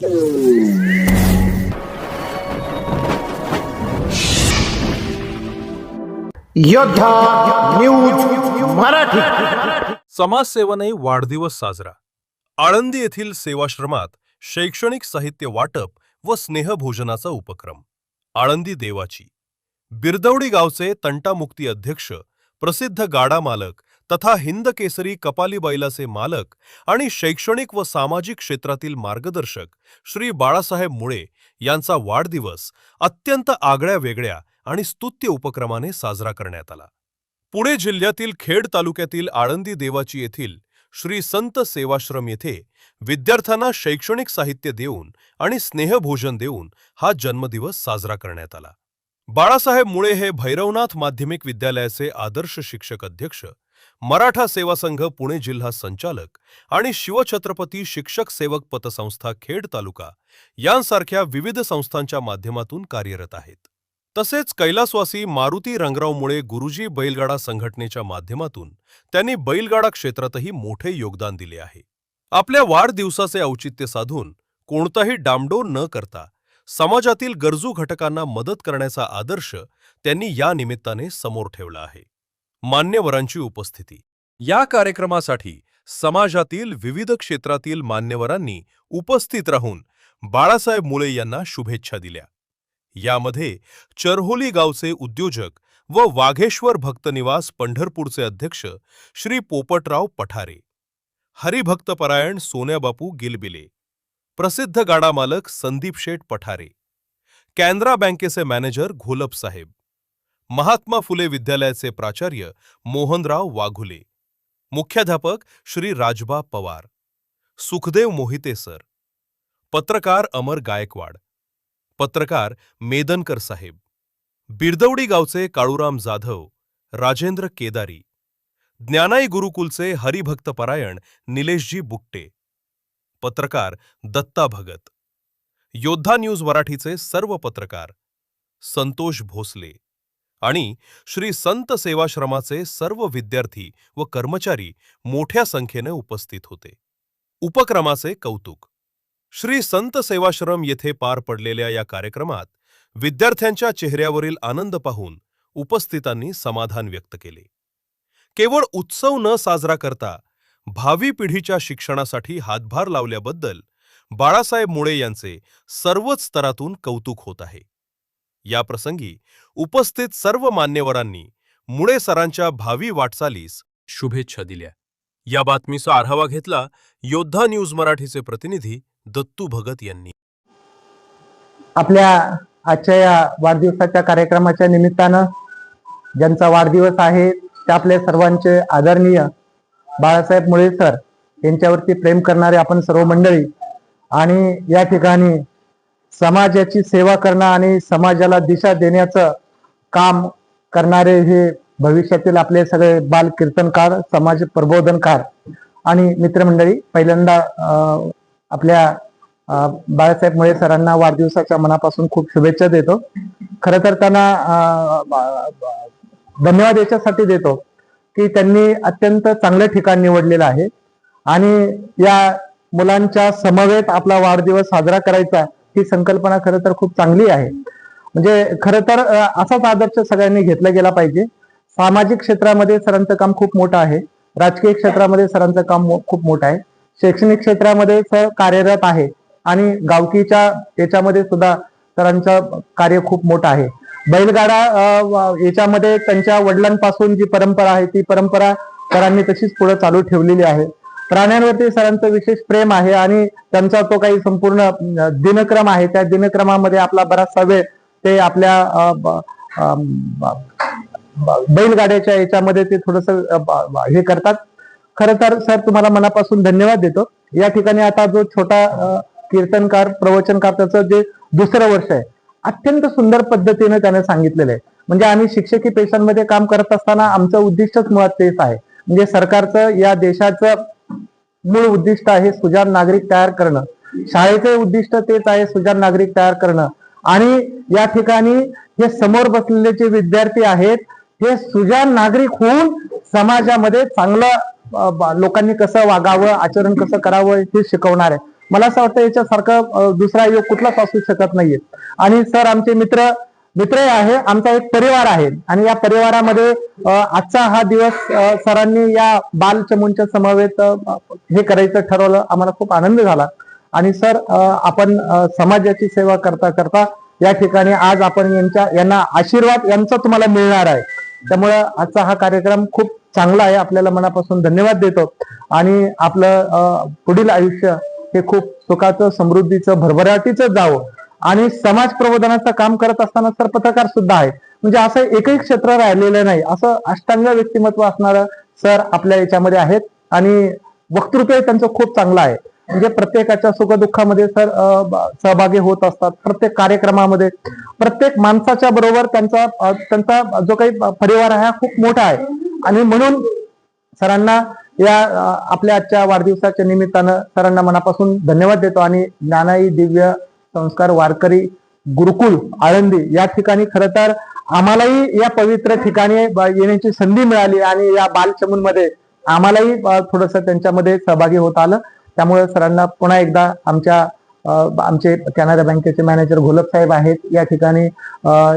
योद्धा न्यूज मराठी. समाजसेवाने वाढदिवस साजरा. आळंदी येथील सेवाश्रमात शैक्षणिक साहित्य वाटप व स्नेहभोजनाचा उपक्रम. आळंदी देवाची बिरदवडी गावचे तंटामुक्ती अध्यक्ष, प्रसिद्ध गाडा मालक तथा हिंद केसरी कपाली बैलाचे मालक आणि शैक्षणिक व सामाजिक क्षेत्रातील मार्गदर्शक श्री बाळासाहेब मुळे यांचा वाढदिवस अत्यंत आगळ्या वेगळ्या आणि स्तुत्य उपक्रमाने साजरा करण्यात आला. पुणे जिल्ह्यातील खेड तालुक्यातील आळंदी देवाची येथील श्री संत सेवाश्रम येथे विद्यार्थ्यांना शैक्षणिक साहित्य देऊन आणि स्नेहभोजन देऊन हा जन्मदिवस साजरा करण्यात आला. बाळासाहेब मुळे हे भैरवनाथ माध्यमिक विद्यालयाचे आदर्श शिक्षक अध्यक्ष, मराठा सेवा संघ पुणे जिल्हा संचालक आणि शिवछत्रपती शिक्षक सेवक पतसंस्था खेड तालुका यांसारख्या विविध संस्थांच्या माध्यमातून कार्यरत आहेत. तसेच कैलासवासी मारुती रंगराव मुळे गुरुजी बैलगाडा संघटनेच्या माध्यमातून त्यांनी बैलगाडा क्षेत्रातही मोठे योगदान दिले आहे. आपल्या वाढदिवसाचे औचित्य साधून कोणताही डामडोल न करता समाजातील गरजू घटकांना मदत करण्याचा आदर्श त्यांनी या निमित्ताने समोर ठेवला आहे. मान्यवरांची उपस्थिती. या कार्यक्रमासाठी समाजातील विविध क्षेत्रातील मान्यवरांनी उपस्थित राहून बाळासाहेब मुळे यांना शुभेच्छा दिल्या. यामध्ये चरहोली गावचे उद्योजक व वाघेश्वर भक्तनिवास पंढरपूरचे अध्यक्ष श्री पोपटराव पठारे, हरिभक्तपरायण सोन्याबापू गिलबिले, प्रसिद्ध गाडा मालक संदीप शेठ पठारे, कॅनरा बँकेचे मॅनेजर घोलप साहेब, महात्मा फुले विद्यालयाचे प्राचार्य मोहनराव वाघुले, मुख्याध्यापक श्री राजबा पवार, सुखदेव मोहिते सर, पत्रकार अमर गायकवाड, पत्रकार मेदनकर साहेब, बिरदवडी गावचे काळूराम जाधव, राजेंद्र केदारी, ज्ञानाई गुरुकुलचे हरिभक्तपरायण निलेशजी बुट्टे, पत्रकार दत्ता भगत, योद्धा न्यूज मराठीचे सर्व पत्रकार संतोष भोसले आणि श्री संत सेवाश्रमाचे सर्व विद्यार्थी व कर्मचारी मोठ्या संख्येने उपस्थित होते. उपक्रमाचे कौतुक. श्री संत सेवाश्रम येथे पार पडलेल्या या कार्यक्रमात विद्यार्थ्यांच्या चेहऱ्यावरील आनंद पाहून उपस्थितांनी समाधान व्यक्त केले. केवळ उत्सव न साजरा करता भावी पिढीच्या शिक्षणासाठी हातभार लावल्याबद्दल बाळासाहेब मुळे यांचे सर्वच स्तरातून कौतुक होत आहे. या प्रसंगी उपस्थित सर्व मान्यवरांनी मुळे सरांच्या भावी वाटचालीस शुभेच्छा दिल्या. या बातमीचा आढावा घेतला योद्धा न्यूज मराठीचे प्रतिनिधी दत्तू भगत यांनी. आपल्या आजच्या या वाढदिवसाच्या कार्यक्रमाच्या निमित्तानं ज्यांचा वाढदिवस आहे ते आपल्या सर्वांचे आदरणीय बाळासाहेब मुळे सर यांच्यावरती प्रेम करणारे आपण सर्व मंडळी आणि या ठिकाणी समाजाची सेवा करणं आणि समाजाला दिशा देण्याचं काम करणारे हे भविष्यातील आपले सगळे बाल कीर्तनकार, समाज प्रबोधनकार आणि मित्रमंडळी, पहिल्यांदा आपल्या बाळासाहेब मुळे सरांना वाढदिवसाच्या मनापासून खूप शुभेच्छा देतो. खरं तर त्यांना धन्यवाद याच्यासाठी देतो की त्यांनी अत्यंत चांगलं ठिकाण निवडलेलं आहे आणि या मुलांच्या समवेत आपला वाढदिवस साजरा करायचा ही संकल्पना खरं तर खूप चांगली आहे. म्हणजे खरं तर असाच आदर्श सगळ्यांनी घेतला गेला पाहिजे. सामाजिक क्षेत्रामध्ये सरांचं काम खूप मोठं आहे, राजकीय क्षेत्रामध्ये सरांचं काम खूप मोठं आहे, शैक्षणिक क्षेत्रामध्ये सर कार्यरत आहे आणि गावकीच्या याच्यामध्ये सुद्धा सरांचं कार्य खूप मोठं आहे. बैलगाडा याच्यामध्ये त्यांच्या वडिलांपासून जी परंपरा आहे ती परंपरा सरांनी तशीच पुढे चालू ठेवलेली आहे. प्राण्यांवरती सरांचं विशेष प्रेम आहे आणि त्यांचा तो काही संपूर्ण दिनक्रम आहे, त्या दिनक्रमामध्ये आपला बराचसा वेळ ते आपल्या बैलगाड्याच्या याच्यामध्ये ते थोडस हे करतात. खरं तर सर तुम्हाला मनापासून धन्यवाद देतो. या ठिकाणी आता जो छोटा कीर्तनकार, प्रवचनकार, त्याचं जे दुसरं वर्ष आहे, अत्यंत सुंदर पद्धतीने त्याने सांगितलेलं आहे. म्हणजे आम्ही शिक्षकी पेशांमध्ये काम करत असताना आमचं उद्दिष्टच मुळात तेच आहे. म्हणजे सरकारचं, या देशाचं मूळ उद्दिष्ट आहे सुजाण नागरिक तयार करणं. शाळेचे उद्दिष्ट तेच आहे, सुजाण नागरिक तयार करणं. आणि या ठिकाणी हे समोर बसलेले जे विद्यार्थी आहेत हे सुजाण नागरिक होऊन समाजामध्ये चांगलं लोकांनी कसं वागावं, आचरण कसं करावं हे शिकवणार आहे. मला असं वाटतं याच्यासारखं दुसरा योग कुठलाच असू शकत नाहीये. आणि सर आमचे मित्रही आहे, आमचा एक परिवार आहे आणि या परिवारामध्ये आजचा हा दिवस सरांनी या बालचमूंच्या समवेत हे करायचं ठरवलं. आम्हाला खूप आनंद झाला. आणि सर आपण समाजाची सेवा करता करता या ठिकाणी आज आपण यांना आशीर्वाद यांचा तुम्हाला मिळणार आहे. त्यामुळे आजचा हा कार्यक्रम खूप चांगला आहे. आपल्याला मनापासून धन्यवाद देतो आणि आपलं पुढील आयुष्य हे खूप सुखाचं, समृद्धीचं, भरभराटीचं जावं. आणि समाज प्रबोधनाचं काम करत असताना सर पत्रकार सुद्धा आहे. म्हणजे असं एकही क्षेत्र राहिलेलं नाही, असं अष्टांग व्यक्तिमत्व असणारं सर आपल्या याच्यामध्ये आहेत. आणि वक्तृत्व त्यांचं खूप चांगलं आहे. म्हणजे प्रत्येकाच्या सुखदुःखामध्ये सर सहभागी होत असतात. प्रत्येक कार्यक्रमामध्ये प्रत्येक माणसाच्या बरोबर त्यांचा जो काही परिवार आहे हा खूप मोठा आहे. आणि म्हणून सरांना या आपल्या आजच्या वाढदिवसाच्या निमित्तानं सरांना मनापासून धन्यवाद देतो. आणि ज्ञानाई दिव्य संस्कार वारकरी गुरुकुल आळंदी या ठिकाणी खरं तर आम्हालाही या पवित्र ठिकाणी येण्याची संधी मिळाली आणि या बालचमूंमध्ये आम्हालाही थोडस त्यांच्यामध्ये सहभागी होता आलं. त्यामुळे सरांना पुन्हा एकदा आमचे कॅनरा बँकेचे मॅनेजर घोलप साहेब आहेत, या ठिकाणी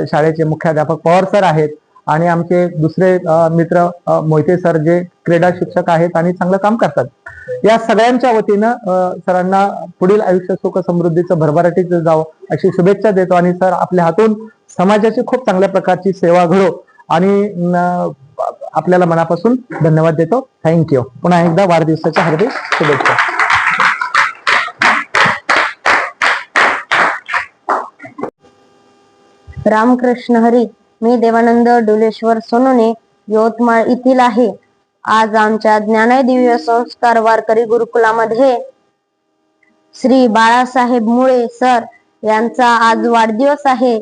शाळेचे मुख्याध्यापक पवार सर आहेत आणि आमचे दुसरे मित्र मोहिते सर जे क्रीडा शिक्षक आहेत आणि चांगलं काम करतात. या सगळ्यांच्या वतीनं सरांना पुढील आयुष्य सुख समृद्धीचं भरभराटीचं जावं अशी शुभेच्छा देतो. आणि सर आपल्या हातून समाजाची खूप चांगल्या प्रकारची सेवा घडो आणि आपल्याला मनापासून धन्यवाद देतो. थँक्यू. पुन्हा एकदा वाढदिवसाच्या हार्दिक शुभेच्छा. रामकृष्ण हरी. मी देवानंद डुलेश्वर सोनोने यवतमाळ येथील आहे. आज आमच्या ज्ञानाई दिव्य संस्कार वारकरी गुरुकुलामध्ये श्री बाळासाहेब मुळे सर यांचा आज वाढदिवस आहे.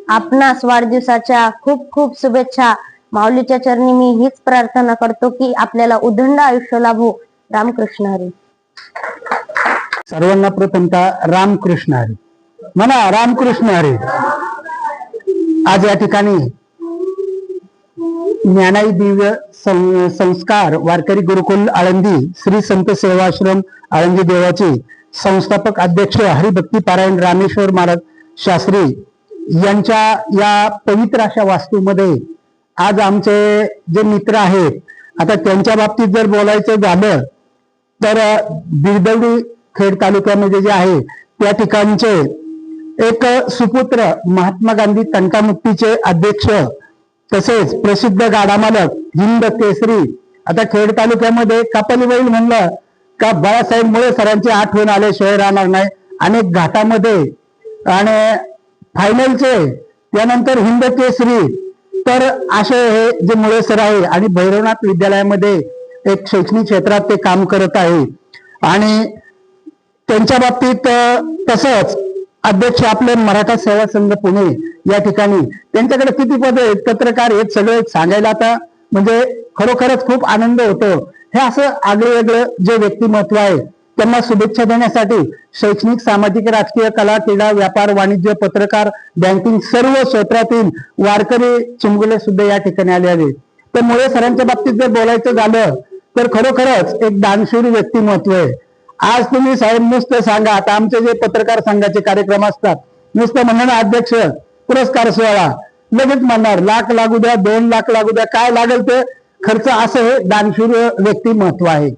आपणास वाढदिवसाच्या खूप खूप शुभेच्छा. माऊलीच्या चरणी मी हीच प्रार्थना करतो की आपल्याला उदंड आयुष्य लाभो. रामकृष्ण हरी. सर्वांना प्रथमतः रामकृष्ण हरी म्हणा. रामकृष्ण हरी. आज या ठिकाणी ज्ञानाई दिव्य संस्कार वारकरी गुरुकुल आळंदी श्री संत सेवाश्रम आळंदी देवाचे संस्थापक अध्यक्ष हरिभक्ती पारायण रामेश्वर महाराज शास्त्री यांच्या या पवित्र अशा वास्तूमध्ये आज आमचे जे मित्र आहेत, आता त्यांच्या बाबतीत जर बोलायचं झालं तर बिरदवडी खेड तालुक्यामध्ये जे आहे त्या ठिकाणचे एक सुपुत्र महात्मा गांधी तंटामुक्तीचे अध्यक्ष तसेच प्रसिद्ध गाडा मालक हिंद केसरी. आता खेड तालुक्यामध्ये कपाली बैल म्हणलं का बाळासाहेब मुळे सरांची आठवण आल्याशिवाय राहणार नाही. अनेक घाटामध्ये आणि फायनलचे त्यानंतर हिंद केसरी. तर असे हे जे मुळे सर आहे आणि भैरवनाथ विद्यालयामध्ये एक शैक्षणिक क्षेत्रात ते काम करत आहे. आणि त्यांच्या बाबतीत तसंच अध्यक्ष आपले मराठा सेवा संघ पुणे या ठिकाणी त्यांच्याकडे किती पदे आहेत, पत्रकार आहेत, सगळे सांगायला आता म्हणजे खरोखरच खूप आनंद होतो. हे असं आगळं वेगळं जे व्यक्तिमत्व आहे त्यांना शुभेच्छा देण्यासाठी शैक्षणिक, सामाजिक, राजकीय, कला, क्रीडा, व्यापार, वाणिज्य, पत्रकार, बँकिंग सर्व क्षेत्रातील वारकरी चिमुकले सुद्धा या ठिकाणी आले आहेत. तर मुळे सरांच्या बाबतीत जर बोलायचं झालं तर खरोखरच एक दानशूर व्यक्तिमत्व आहे. आज तुम्ही साहेब नुसतं सांगा, आता आमचे जे पत्रकार संघाचे कार्यक्रम असतात नुसतं म्हणणार अध्यक्ष पुरस्कार सोहळा लगेच म्हणणार लाख लागू द्या, 2 लाख लागू द्या, काय लागेल ते खर्च, असं हे दानशूर व्यक्तिमत्व आहे.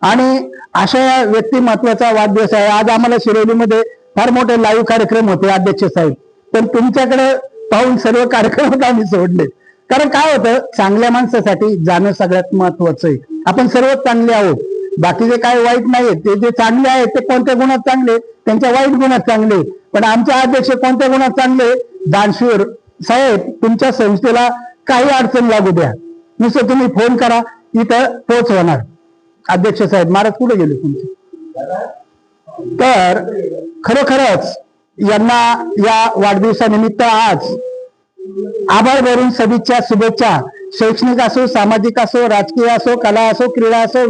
आणि अशा व्यक्तिमत्वाचा वाढदिवस आहे. आज आम्हाला शिरोलीमध्ये फार मोठे लाईव्ह कार्यक्रम होते अध्यक्ष साहेब, पण तुमच्याकडे पाहून सर्व कार्यक्रम आम्ही सोडले. कारण काय होतं, चांगल्या माणसासाठी जाणं सगळ्यात महत्वाचं आहे. आपण सर्वच चांगले आहोत, बाकीचे काय वाईट नाहीये. ते जे चांगले आहेत ते कोणत्या गुणात चांगले, त्यांच्या वाईट गुणात चांगले. पण आमचे अध्यक्ष कोणत्या गुणात चांगले, दानशूर. साहेब तुमच्या संस्थेला काही अडचण लागू द्या, नुसतं तुम्ही फोन करा, इथं पोच होणार. अध्यक्ष साहेब महाराज कुठे गेले तुमचे? तर खरोखरच यांना या वाढदिवसानिमित्त आज आभार भरून सदिच्छा, शुभेच्छा. शैक्षणिक असो, सामाजिक असो, राजकीय असो, कला असो, क्रीडा असो,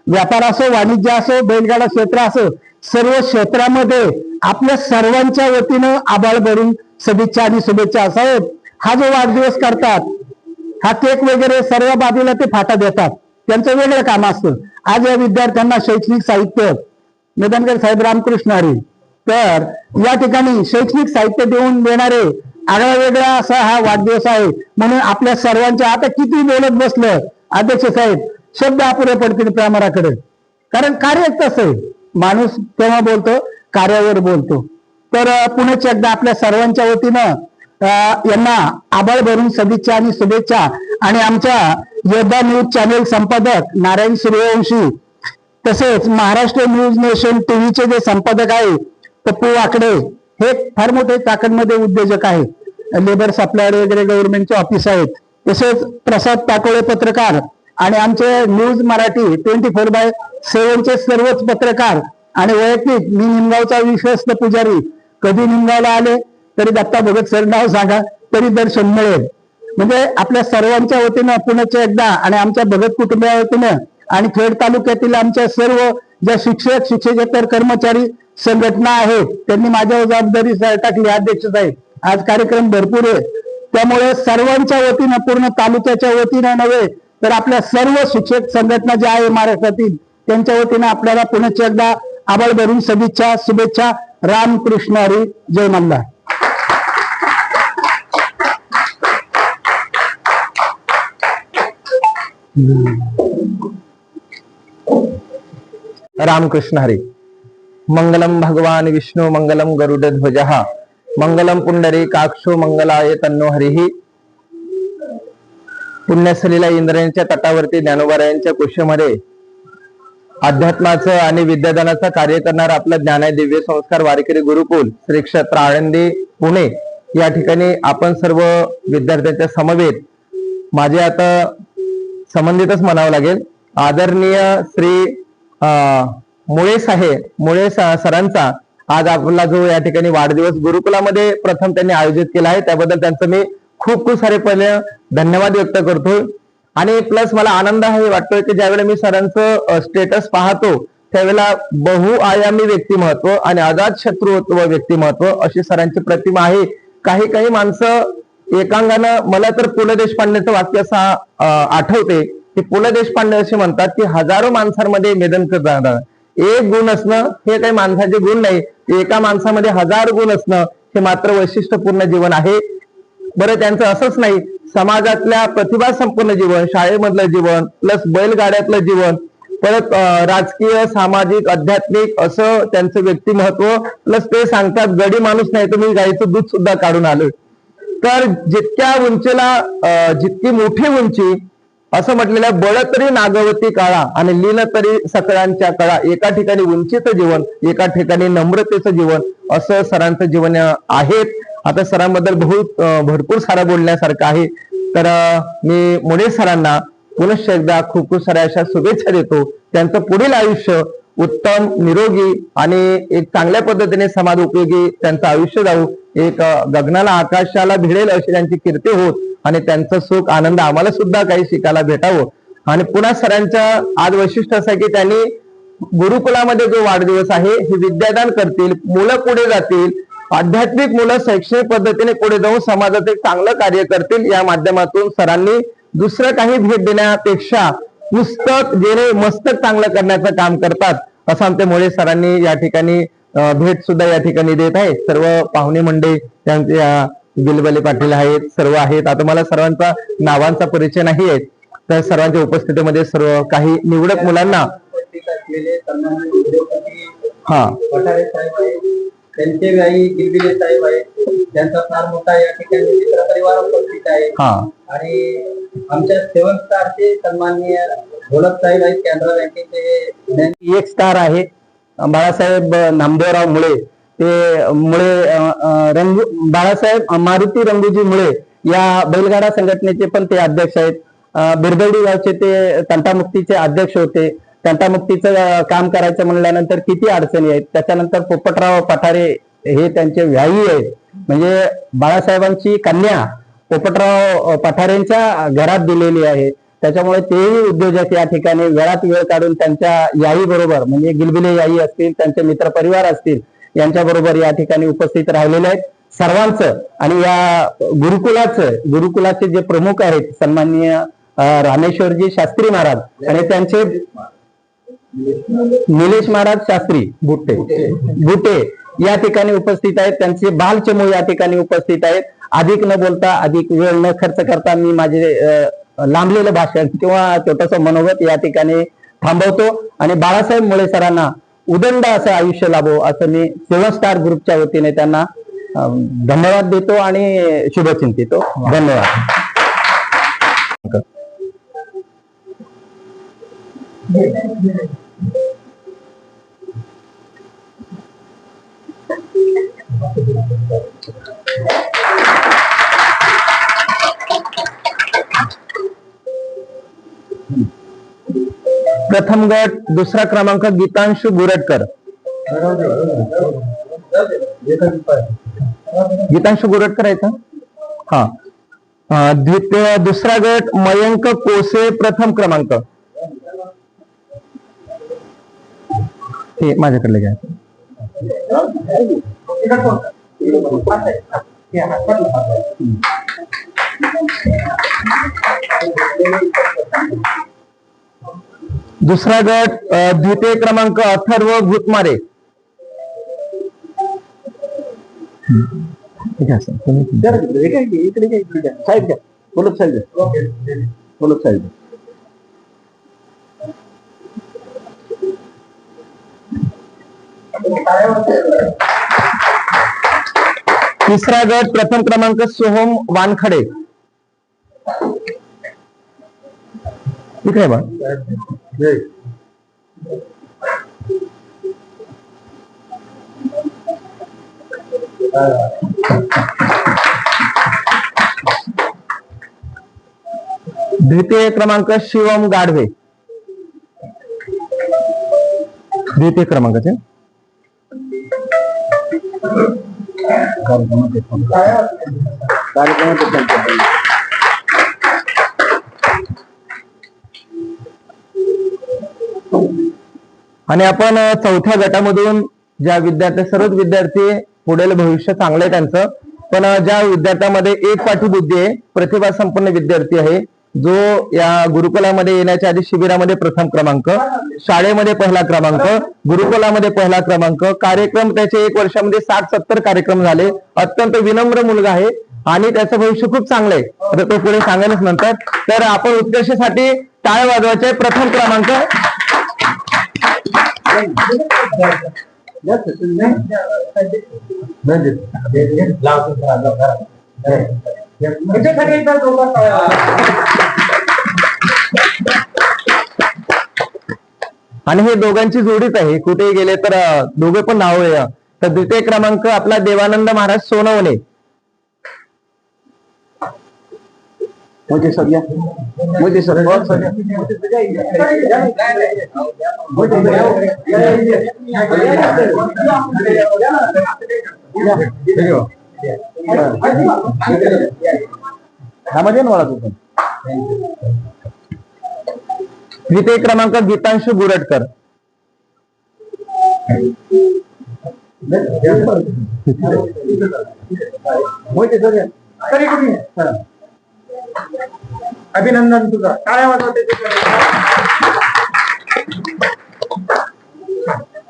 व्यापार असो, वाणिज्य असो, बैलगाडा क्षेत्र असो, सर्व क्षेत्रामध्ये आपल्या सर्वांच्या वतीनं आभार भरून सदिच्छा आणि शुभेच्छा. साहेब हा जो वाढदिवस करतात, हा केक वगैरे सर्व बाजूला ते फाटा देतात, त्यांचं वेगळं काम असतं. आज या विद्यार्थ्यांना शैक्षणिक साहित्य निधनकर साहेब रामकृष्ण हरी. तर या ठिकाणी शैक्षणिक साहित्य देऊन देणारे आगळा वेगळा असा हा वाढदिवस आहे. म्हणून आपल्या सर्वांच्या, आता किती बोलत बसलं अध्यक्ष साहेब, शब्द अपुरे पडतील प्रामाराकडे. कारण कार्य तसं आहे, माणूस तेव्हा बोलतो कार्यावर बोलतो. तर पुण्याच एकदा आपल्या सर्वांच्या वतीनं यांना आभाळ भरून सदिच्छा आणि शुभेच्छा. आणि आमच्या योद्धा न्यूज चॅनेल संपादक नारायण सूर्यवंशी, तसेच महाराष्ट्र न्यूज नेशन टीव्हीचे जे संपादक आहे पप्पू वाकडे, हे फार मोठे चाकणमध्ये उद्योजक आहेत. लेबर सप्लायर वगैरे गव्हर्नमेंटचे ऑफिस आहेत. तसेच प्रसाद पाटोळे पत्रकार आणि आमचे न्यूज मराठी 24/7 सर्वच पत्रकार. आणि वैयक्तिक मी निमगावचा विश्वस्त पुजारी, कधी निमगावला आले तरी दत्ता भगत सर नाव सांगा तरी दर्शन मिळेल. म्हणजे आपल्या सर्वांच्या वतीनं पुण्याच्या एकदा आणि आमच्या भगत कुटुंबा वतीनं आणि खेड तालुक्यातील आमच्या सर्व ज्या शिक्षक शिक्षकेतर कर्मचारी संघटना आहेत त्यांनी माझ्यावर जबाबदारी टाकली. अध्यक्ष साहेब, आज कार्यक्रम भरपूर आहे, त्यामुळे सर्वांच्या वतीनं, पूर्ण तालुक्याच्या वतीनं नव्हे तर आपल्या सर्व शिक्षक संघटना ज्या आहे महाराष्ट्रातील, त्यांच्या वतीनं आपल्याला पुण्याच्या एकदा आभाळ भरून सदिच्छा शुभेच्छा. रामकृष्ण हरी. जय मल्हार. रामकृष्ण हरी. मंगलम भगवान विष्णु मंगलम गरुड ध्वजः मंगलम पुंडरीकाक्षो मंगलाय तन्नो हरिः. पुण्यसलीला इंद्रायणीच्या तटावरती ज्ञानोबारायांच्या कुशीमध्ये अध्यात्माचं आणि विद्यादानाचं कार्य करणारा आपलं ज्ञानाय दिव्य संस्कार वारकरी गुरुकुल श्री क्षेत्र आळंदी पुणे या ठिकाणी आपण सर्व विद्यार्थ्यांच्या समवेत, माझे आता संबंधितच म्हणावं लागेल, आदरणीय श्री मुळे सरांचा आज आपला जो या ठिकाणी वाढदिवस गुरुकुलामध्ये प्रथम त्यांनी आयोजित केला आहे, त्याबद्दल त्यांचं मी खूप खूप सारे पहिले धन्यवाद व्यक्त करतोय. आणि प्लस मला आनंद हे वाटतोय की ज्यावेळेला मी सरांचं स्टेटस पाहतो त्यावेळेला बहुआयामी व्यक्तिमत्व आणि अजात शत्रुत्व व्यक्तिमत्व अशी सरांची प्रतिमा आहे. काही काही माणसं एकांगानं, मला तर पु ल देशपांडेचं वाक्य असं आठवते की पु ल देशपांडे असे म्हणतात की हजारो माणसांमध्ये मेदन करतात, एक गुण असणं हे काही माणसाचे गुण नाही, एका माणसामध्ये 1000 गुण असणं हे मात्र वैशिष्ट्यपूर्ण जीवन आहे. बरं, त्यांचं असंच नाही, समाजातल्या प्रतिभा संपूर्ण जीवन, शाळेमधलं जीवन, प्लस बैलगाड्यातलं जीवन, परत राजकीय सामाजिक आध्यात्मिक असं त्यांचं व्यक्तिमत्व. प्लस ते सांगतात गडी माणूस नाही तर मी गाईचं दूध सुद्धा काढून आलोय. तर जितक्या उंचीला जितकी मोठी उंची, असं म्हटलेलं बळ तरी नागवती काळा आणि लीन तरी सकळांच्या कळा. एका ठिकाणी उंचीचं जीवन, एका ठिकाणी नम्रतेचं जीवन, असं सरांचं जीवन आहे. आता सरांबद्दल भरपूर सारं बोलण्यासारखं आहे. तर मी मुळे सरांना पुनश्च एकदा खूप खूप साऱ्या अशा शुभेच्छा देतो. त्यांचं पुढील आयुष्य उत्तम, निरोगी आणि एक चांगल्या पद्धतीने समाज उपयोगी त्यांचं आयुष्य जाऊ, एक गगनाला आकाशाला भिडेल अशी त्यांची कीर्ती होत आणि त्यांचं सुख आनंद आम्हाला सुद्धा काही शिकायला भेटावं. आणि पुन्हा सरांच्या आज वैशिष्ट्य असं आहे की त्यांनी गुरुकुलामध्ये जो वाढदिवस आहे हे विद्यादान करतील, मुलं पुढे जातील, आध्यात्मिक मुलं शैक्षणिक पद्धतीने पुढे जाऊन समाजात एक चांगलं कार्य करतील. या माध्यमातून सरांनी दुसरं काही भेट देण्यापेक्षा पुस्तक जेणे मस्तक चांगलं करण्याचं काम करतात असं आमच्या मुळे सरांनी या ठिकाणी भेट सुद्धा या ठिकाणी देत आहे. सर्व पाहुणे मंडळी त्यांचे गिलबले पाटील आहेत, सर्व आहेत. आता मला सर्वांचा नावांचा परिचय नाही आहे, तर सर्वांच्या उपस्थितीमध्ये सर्व काही निवडक मुलांना त्यांचे आई गिलबिले साहेब आहे, त्यांचा फार मोठा या ठिकाणी मित्र परिवार उपस्थित आहे. आणि आमच्या 7 स्टारचे सन्माननीय ढोलक साहेब आहेत, कॅनरा बँकेचे. एक स्टार आहे बाळासाहेब नामदेवराव मुळे, ते मुळे बाळासाहेब मारुती रंगूजी मुळे या बैलगाडा संघटनेचे पण ते अध्यक्ष आहेत. बिरदवडी गावचे ते तंटामुक्तीचे अध्यक्ष होते. तंटामुक्तीचं काम करायचं म्हणल्यानंतर किती अडचणी आहेत. त्याच्यानंतर पोपटराव पठारे हे त्यांचे व्यायी आहेत. म्हणजे बाळासाहेबांची कन्या पोपटराव पठारेंच्या घरात दिलेली आहे. त्याच्यामुळे तेही उद्योजक या ठिकाणी वेळात वेळ काढून त्यांच्या याई बरोबर, म्हणजे गिलबिले याई असतील, त्यांचे मित्र परिवार असतील, यांच्या बरोबर या ठिकाणी उपस्थित राहिलेले आहेत. सर्वांचं आणि या गुरुकुलाचे जे प्रमुख आहेत सन्माननीय रामेश्वरजी शास्त्री महाराज आणि त्यांचे निलेश महाराज शास्त्री बुटे या ठिकाणी उपस्थित आहेत. त्यांचे बालचमू या ठिकाणी उपस्थित आहेत. अधिक न बोलता, अधिक वेळ न खर्च करता मी माझे लांबलेलं भाषण किंवा छोटस मनोगत या ठिकाणी थांबवतो आणि बाळासाहेब मुळे सरांना उदंड असं आयुष्य लाभो असं मी सेवन स्टार ग्रुपच्या वतीने त्यांना धन्यवाद देतो आणि शुभचिंतितो. धन्यवाद. प्रथम गट दुसरा क्रमांक गीतांशु गुरटकर. गीतांशु गुरटकर आहे का? हा. द्वितीय दुसरा गट मयंक कोसे प्रथम क्रमांक. हे माझ्याकडे घ्या. दुसरा गट द्वितीय क्रमांक अथर्व भूतमारे. तिसरा गट प्रथम क्रमांक सोहम वानखडे. इकडे बा. द्वितीय क्रमांक शिवम गाढवे. द्वितीय क्रमांकाचे आणि आपण चौथ्या गटामधून ज्या विद्यार्थी सर्वच विद्यार्थी पुढील भविष्य चांगलं आहे त्यांचं, पण ज्या विद्यार्थ्यामध्ये एक पाठीबुद्धी आहे, प्रतिभा संपन्न विद्यार्थी आहे, जो या गुरुकुलामध्ये येण्याच्या आधी शिबिरामध्ये प्रथम क्रमांक, शाळेमध्ये पहिला क्रमांक, गुरुकुलामध्ये पहिला क्रमांक, कार्यक्रम त्याचे 1 वर्षामध्ये 60-70 कार्यक्रम झाले. अत्यंत विनम्र मुलगा आहे आणि त्याचं भविष्य खूप चांगलं आहे. तर तो पुढे सांगेलच नंतर. तर आपण उत्कर्षासाठी टाळ्या वाजवायचे. प्रथम क्रमांक आणि हे दोघांची जोडीच आहे. कुठेही गेले तर दोघे पण नाव आहे. तर द्वितीय क्रमांक आपला देवानंद महाराज सोनवणे. द्वितीय क्रमांक गीतांशु गुरटकर. अभिनंदन तुझा. टाळ्या वाजवते.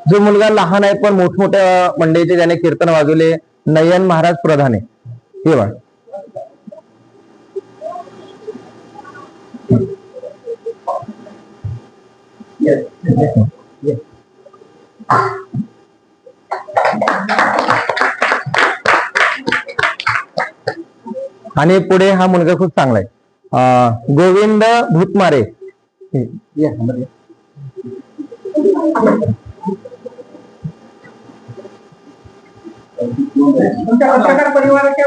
जो मुलगा लहान आहे पण मोठमोठ्या मंडळीचे ज्याने कीर्तन वाजवले, नयन महाराज प्रधाने. हे वा. आणि पुढे हा मुलगा खूप चांगला आहे, गोविंद भूतमारे. परिवाराच्या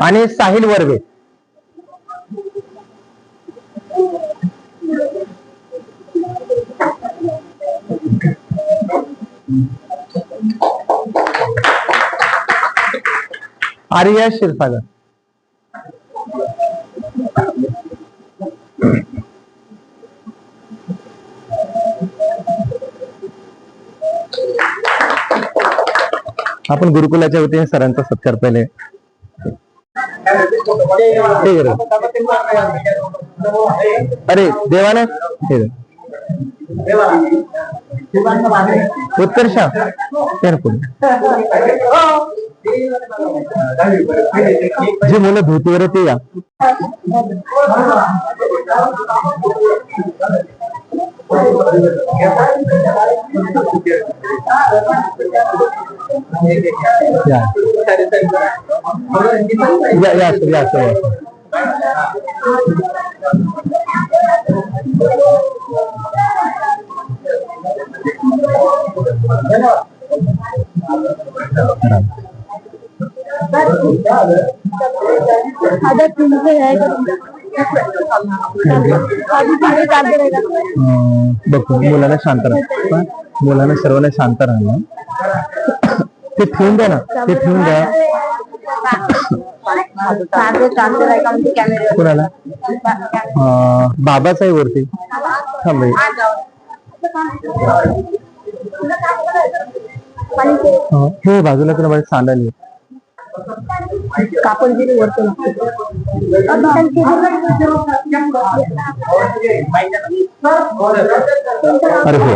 आणि साहिल वर्वे. आर्या क्षीरसागर. आपण गुरुकुलाच्या वतीने सरांचा सत्कार पहिले ठीक आहे. अरे देवाने ठीक आहे. उत्कर्ष जी मुलं धोतीवर येते या बघतो मुलांना शांत राहा, मुलांना सर्वांना शांत राहणं. ते ठेवून द्या ना, ते ठेवून द्या. कुणाला बाबाच आहे वरती थांब हे बाजूला तुला माझ्या सांडाली कापड दिली वरतो अरे हो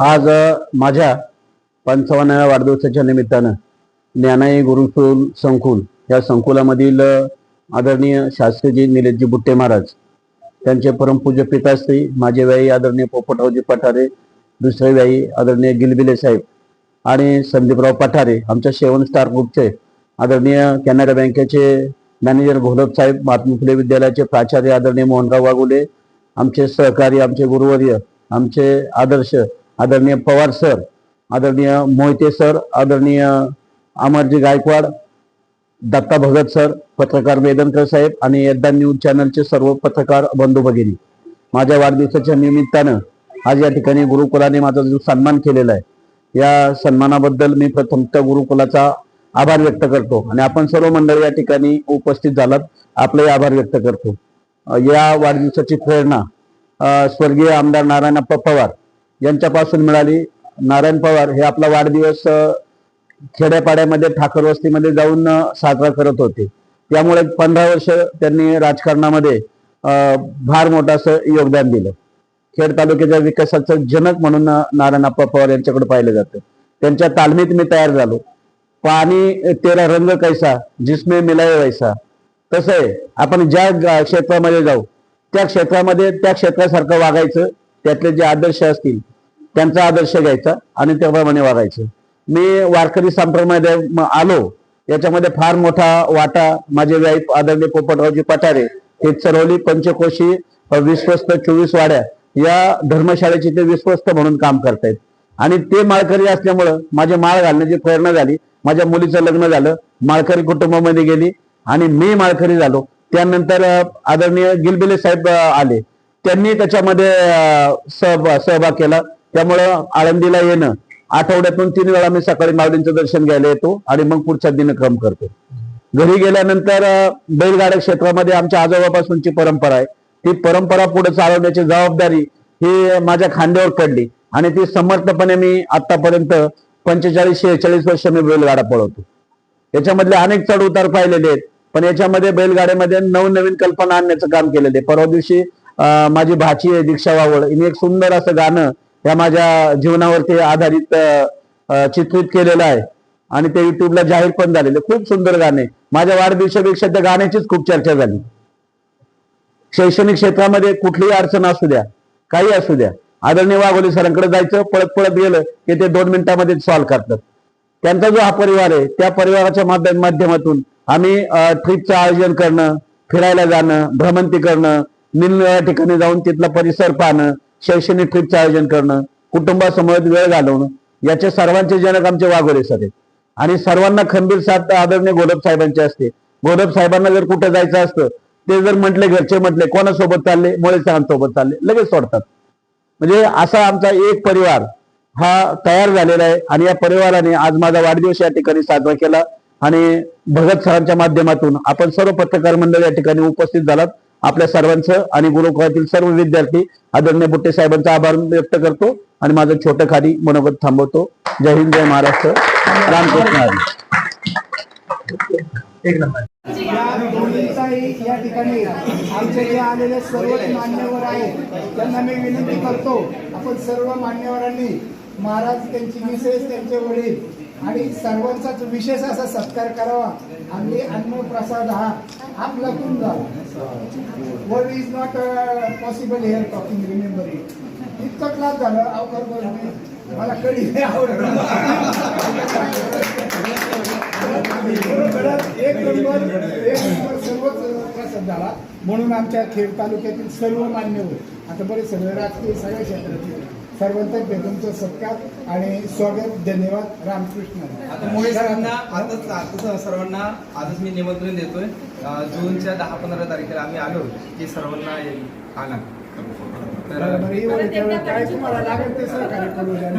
आज माझ्या 55व्या वाढदिवसाच्या निमित्तानं ज्ञानाई गुरुकुल संकुल या संकुलामधील आदरणीय शास्त्रीजी निलेशजी बुट्टे महाराज, त्यांचे परमपूज्य पिताश्री माझे व्याई आदरणीय पोपटरावजी पठारे, दुसरे व्याई आदरणीय गिलबिले साहेब आणि संदीपराव पठारे, आमच्या सेवन स्टार ग्रुपचे आदरणीय कॅनरा बँकेचे मॅनेजर घोलप साहेब, महात्मा फुले विद्यालयाचे प्राचार्य आदरणीय मोहनराव वाघुले, आमचे सहकारी, आमचे गुरुवर्य, आमचे आदर्श आदरणीय पवार सर, आदरणीय मोहिते सर, आदरणीय अमरजी गायकवाड, दत्ता भगत सर, पत्रकार वेदनकर साहेब आणि यद्दा न्यूज चॅनलचे सर्व पत्रकार बंधू भगिनी, माझ्या वाढदिवसाच्या निमित्तानं आज या ठिकाणी गुरुकुलाने माझा जो सन्मान केलेला आहे, या सन्मानाबद्दल मी प्रथमतः गुरुकुलाचा आभार व्यक्त करतो आणि आपण सर्व मंडळी या ठिकाणी उपस्थित झालात, आपलेही आभार व्यक्त करतो. या वाढदिवसाची प्रेरणा स्वर्गीय आमदार नारायणप्पा पवार यांच्यापासून मिळाली. नारायण पवार हे आपला वाढदिवस खेड्यापाड्यामध्ये ठाकर वस्तीमध्ये जाऊन साजरा करत होते. त्यामुळे 15 वर्ष त्यांनी राजकारणामध्ये फार मोठं असं योगदान दिलं. खेड तालुक्याच्या विकासाचं जनक म्हणून नारायणप्पा पवार यांच्याकडे पाहिलं जातं. त्यांच्या तालमीत मी तयार झालो. पाणी तेरा रंग कैसा जिसमें मिलाय वैसा. तसं आहे, आपण ज्या क्षेत्रामध्ये जाऊ त्या क्षेत्रामध्ये त्या क्षेत्रासारखं वागायचं, त्यातले जे आदर्श असतील त्यांचा आदर्श घ्यायचा आणि त्याप्रमाणे वागायचं. मी वारकरी संप्रदायामध्ये आलो, याच्यामध्ये फार मोठा वाटा माझे वाईफ आदरणीय पोपटरावजी पठारे हे चरवली पंचकोशी विश्वस्त 24 वाड्या या धर्मशाळेचे ते विश्वस्त म्हणून काम करतायत आणि ते माळकरी असल्यामुळं माझे माळ घालण्याची प्रेरणा झाली. माझ्या मुलीचं लग्न झालं, माळकरी कुटुंबामध्ये गेली आणि मी माळकरी झालो. त्यानंतर आदरणीय गिलबिले साहेब आले, त्यांनी त्याच्यामध्ये सहभाग केला. त्यामुळं आळंदीला येणं आठवड्यातून 3 वेळा मी सकाळी माऊलींचं दर्शन घ्यायला येतो आणि मग पुढचा दिनक्रम करतो. घरी गेल्यानंतर बैलगाड्या क्षेत्रामध्ये आमच्या आजोबापासूनची परंपरा आहे. ती परंपरा पुढे चालवण्याची जबाबदारी ही माझ्या खांद्यावर पडली आणि ती समर्थपणे मी आतापर्यंत 45-46 वर्ष मी बैलगाडा पळवतो. याच्यामधले अनेक चढ उतार पाहिलेले आहेत, पण याच्यामध्ये बैलगाड्यामध्ये नवनवीन कल्पना आणण्याचं काम केलेलं आहे. परवा दिवशी माझी भाची आहे दीक्षा वावळ, हिने एक सुंदर असं गाणं या माझ्या जीवनावरती आधारित चित्रित केलेलं आहे आणि ते युट्यूबला जाहीर पण झालेले. खूप सुंदर गाणे. माझ्या वाढदिवसापेक्षा त्या गाण्याचीच खूप चर्चा झाली. शैक्षणिक क्षेत्रामध्ये कुठलीही अडचण असू द्या, काही असू द्या, आदरणीय वाघोली सरांकडे जायचं, पळत पळत गेलं की ते 2 मिनिटांमध्ये सॉल्व्ह करतात. त्यांचा जो हा परिवार आहे त्या परिवाराच्या माध्यमातून आम्ही ट्रिपचं आयोजन करणं, फिरायला जाणं, भ्रमंती करणं, निरनिराळ्या ठिकाणी जाऊन तिथला परिसर पाहणं, शैक्षणिक ट्रिपचं आयोजन करणं, कुटुंबासमोर वेळ घालवणं, याचे सर्वांचे जनक आमचे वाघोले सर आहेत. आणि सर्वांना खंबीर साथ आदरणीय गोडप साहेबांची असते. गोडप साहेबांना जर कुठे जायचं असतं, ते जर म्हटले, घरचे म्हटले कोणासोबत चालले, मोळे सरांसोबत चालले, लगेच सोडतात. म्हणजे असा आमचा एक परिवार हा तयार झालेला आहे आणि या परिवाराने आज माझा वाढदिवस या ठिकाणी साजरा केला आणि भगत सरांच्या माध्यमातून आपण सर्व पत्रकार मंडळ या ठिकाणी उपस्थित झालात. आपल्या सर्वांचं आणि गुरुकुळातील सर्व विद्यार्थी आदरणीय बुट्टे साहेबांचा आभार व्यक्त करतो आणि माझं छोटं खाली मनोगत थांबवतो. जय हिंद, जय महाराष्ट्र, रामकृष्ण हरी. एक नंबर. या ठिकाणी आमचे जे आलेले सर्वच मान्यवर आहेत त्यांना मी विनंती करतो, आपण सर्व मान्यवरांनी महाराज, त्यांची मिसेस, त्यांचे वडील आणि सर्वांचाच विशेष असा सत्कार करावा. आणि अन्नप्रसाद हा आपल्यातून झाला. Word is not possible hair talking, remember it. इतकं क्लास झालं अवघड मला कधी नाही आवडत. एक नंबर सर्वच प्रसाद झाला. म्हणून आमच्या खेड तालुक्यातील सर्व मान्यवर, आता बरेच सगळे राजकीय सगळ्या क्षेत्रातील सर्वांतर्फे तुमचं सत्कार आणि स्वागत, धन्यवाद, रामकृष्ण. आता मोळे सरांना आताच सर्वांना आजच मी निमंत्रण देतोय. जूनच्या 10-15 तारखेला आम्ही आलो की सर्वांना आला. काय तुम्हाला लागेल ते सहकार्य करू द्या.